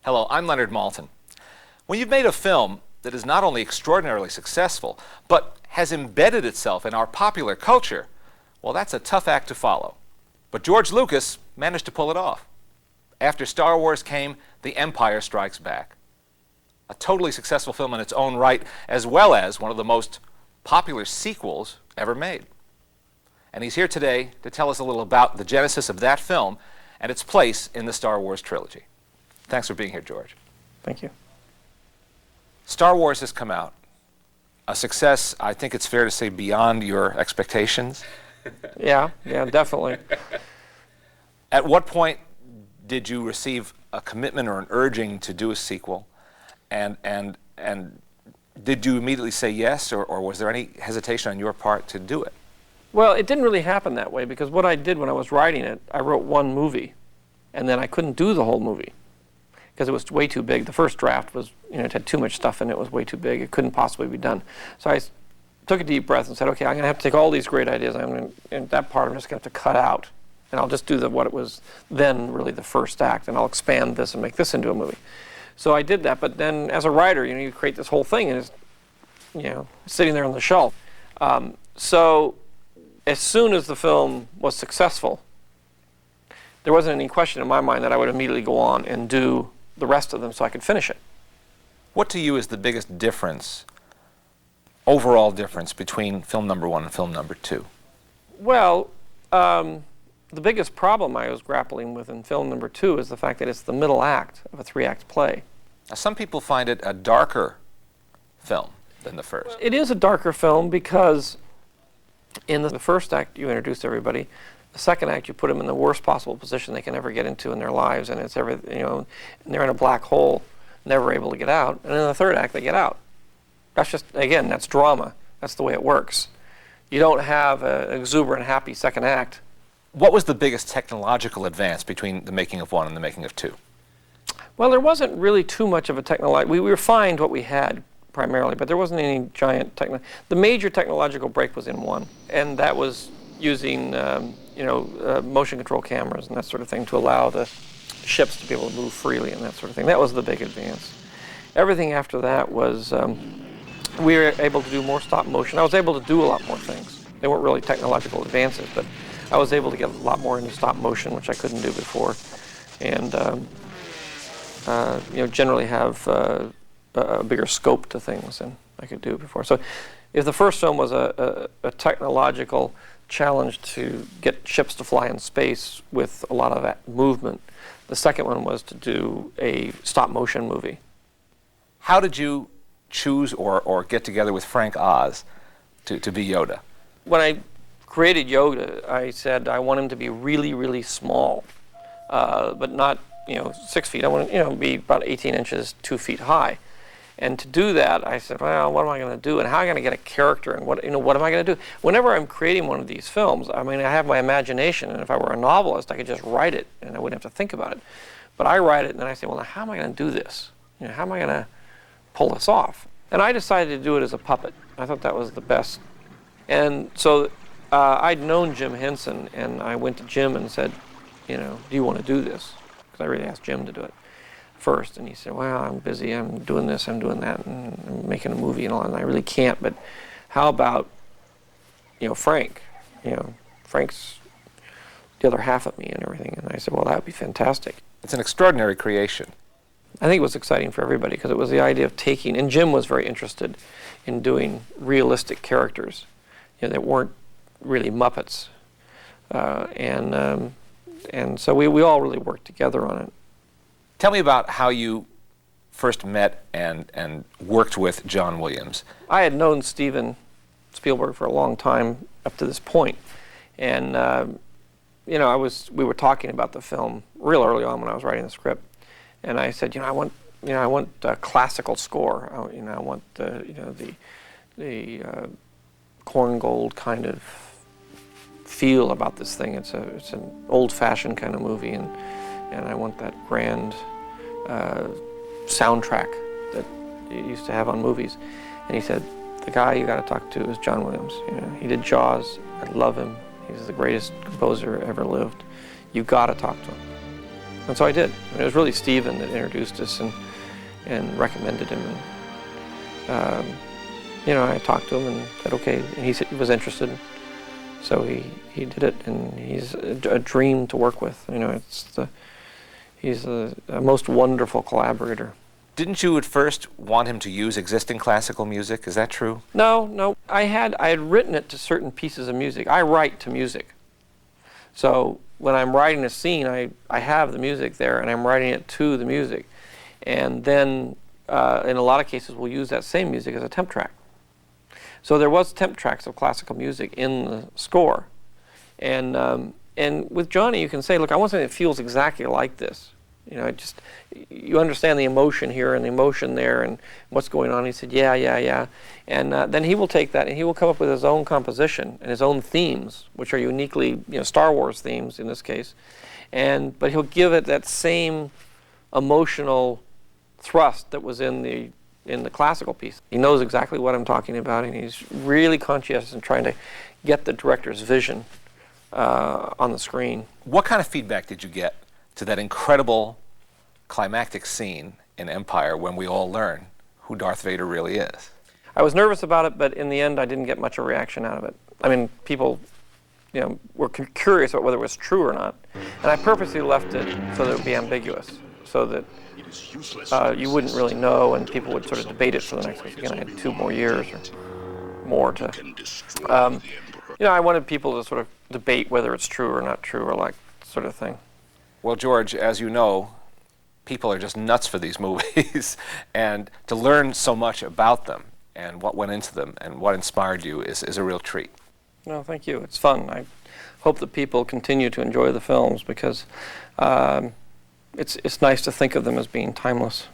Hello, I'm Leonard Maltin. When you've made a film that is not only extraordinarily successful, but has embedded itself in our popular culture, well, that's a tough act to follow. But George Lucas managed to pull it off. After Star Wars came The Empire Strikes Back. A totally successful film in its own right, as well as one of the most popular sequels ever made. And he's here today to tell us a little about the genesis of that film and its place in the Star Wars trilogy. Thanks for being here, George. Thank you. Star Wars has come out. A success, I think it's fair to say, beyond your expectations. Yeah, definitely. At what point did you receive a commitment or an urging to do a sequel? And did you immediately say yes, or was there any hesitation on your part to do it? Well, it didn't really happen that way, because what I did when I was writing it, I wrote one movie, and then I couldn't do the whole movie because it was way too big. The first draft was, it had too much stuff in it. It was way too big. It couldn't possibly be done. So I took a deep breath and said, okay, I'm going to have to take all these great ideas, and that part I'm just going to have to cut out, and I'll just do what it was then really the first act, and I'll expand this and make this into a movie. So I did that, but then as a writer, you create this whole thing, and it's, sitting there on the shelf. So as soon as the film was successful, there wasn't any question in my mind that I would immediately go on and do the rest of them so I could finish it. What to you is the biggest difference, overall difference, between film number one and film number two? Well, the biggest problem I was grappling with in film number two is the fact that it's the middle act of a three-act play. Now, some people find it a darker film than the first. It is a darker film because in the first act you introduce everybody. The second act you put them in the worst possible position they can ever get into in their lives, and it's and they're in a black hole, never able to get out. And in the third act they get out. That's just, again, that's drama. That's the way it works. You don't have an exuberant, happy second act. What was the biggest technological advance between the making of one and the making of two? Well, there wasn't really too much of a technological. We refined what we had primarily, but there wasn't any giant technology. The major technological break was in one, and that was using motion control cameras and that sort of thing to allow the ships to be able to move freely and that sort of thing. That was the big advance. Everything after that was we were able to do more stop motion. I was able to do a lot more things. They weren't really technological advances, but I was able to get a lot more into stop motion, which I couldn't do before, and generally have a bigger scope to things than I could do before. So if the first film was a technological challenge to get ships to fly in space with a lot of that movement, the second one was to do a stop motion movie. How did you choose or get together with Frank Oz to be Yoda? When I created Yoda, I said I want him to be really, really small, but not 6 feet. I want him to be about 18 inches, 2 feet high. And to do that, I said, well, what am I going to do, and how am I going to get a character, and what am I going to do? Whenever I'm creating one of these films, I have my imagination, and if I were a novelist, I could just write it, and I wouldn't have to think about it. But I write it, and then I say, well, now how am I going to do this? How am I going to pull this off? And I decided to do it as a puppet. I thought that was the best. And so I'd known Jim Henson, and I went to Jim and said, do you want to do this? Because I really asked Jim to do it first, and he said, well, I'm busy, I'm doing this, I'm doing that, and I'm making a movie and all, and I really can't, but how about, Frank? Frank's the other half of me and everything. And I said, well, that would be fantastic. It's an extraordinary creation. I think it was exciting for everybody, because it was the idea of taking, and Jim was very interested in doing realistic characters, that weren't really Muppets. And so we all really worked together on it. Tell me about how you first met and worked with John Williams. I had known Steven Spielberg for a long time up to this point, and we were talking about the film real early on when I was writing the script, and I said, I want a classical score. I want the Korngold kind of feel about this thing. It's an old-fashioned kind of movie, and I want that grand soundtrack that you used to have on movies. And he said, the guy you got to talk to is John Williams. He did Jaws. I love him. He's the greatest composer ever lived. You got to talk to him. And so I did. And it was really Stephen that introduced us and recommended him. And, you know, I talked to him and said, okay, and he said he was interested. So he did it, and he's a dream to work with. You know, he's a most wonderful collaborator. Didn't you at first want him to use existing classical music? Is that true? No. I had written it to certain pieces of music. I write to music. So when I'm writing a scene, I have the music there, and I'm writing it to the music. And then, in a lot of cases, we'll use that same music as a temp track. So there was temp tracks of classical music in the score. And with Johnny, you can say, look, I want something that feels exactly like this. You know, you understand the emotion here and the emotion there and what's going on. He said, yeah. And then he will take that and he will come up with his own composition and his own themes, which are uniquely, you know, Star Wars themes in this case. But he'll give it that same emotional thrust that was in the classical piece. He knows exactly what I'm talking about, and he's really conscientious in trying to get the director's vision on the screen. What kind of feedback did you get to that incredible climactic scene in Empire when we all learn who Darth Vader really is? I was nervous about it, but in the end I didn't get much of a reaction out of it. I mean, people, you know, were curious about whether it was true or not, and I purposely left it so that it would be ambiguous, so that you wouldn't really know, and people would sort of debate it for the next week. Again, I had 2 more years or more to, you know, I wanted people to sort of debate whether it's true or not true or like sort of thing. Well, George, as you know, people are just nuts for these movies, and to learn so much about them and what went into them and what inspired you is a real treat. No, thank you. It's fun. I hope that people continue to enjoy the films because it's nice to think of them as being timeless.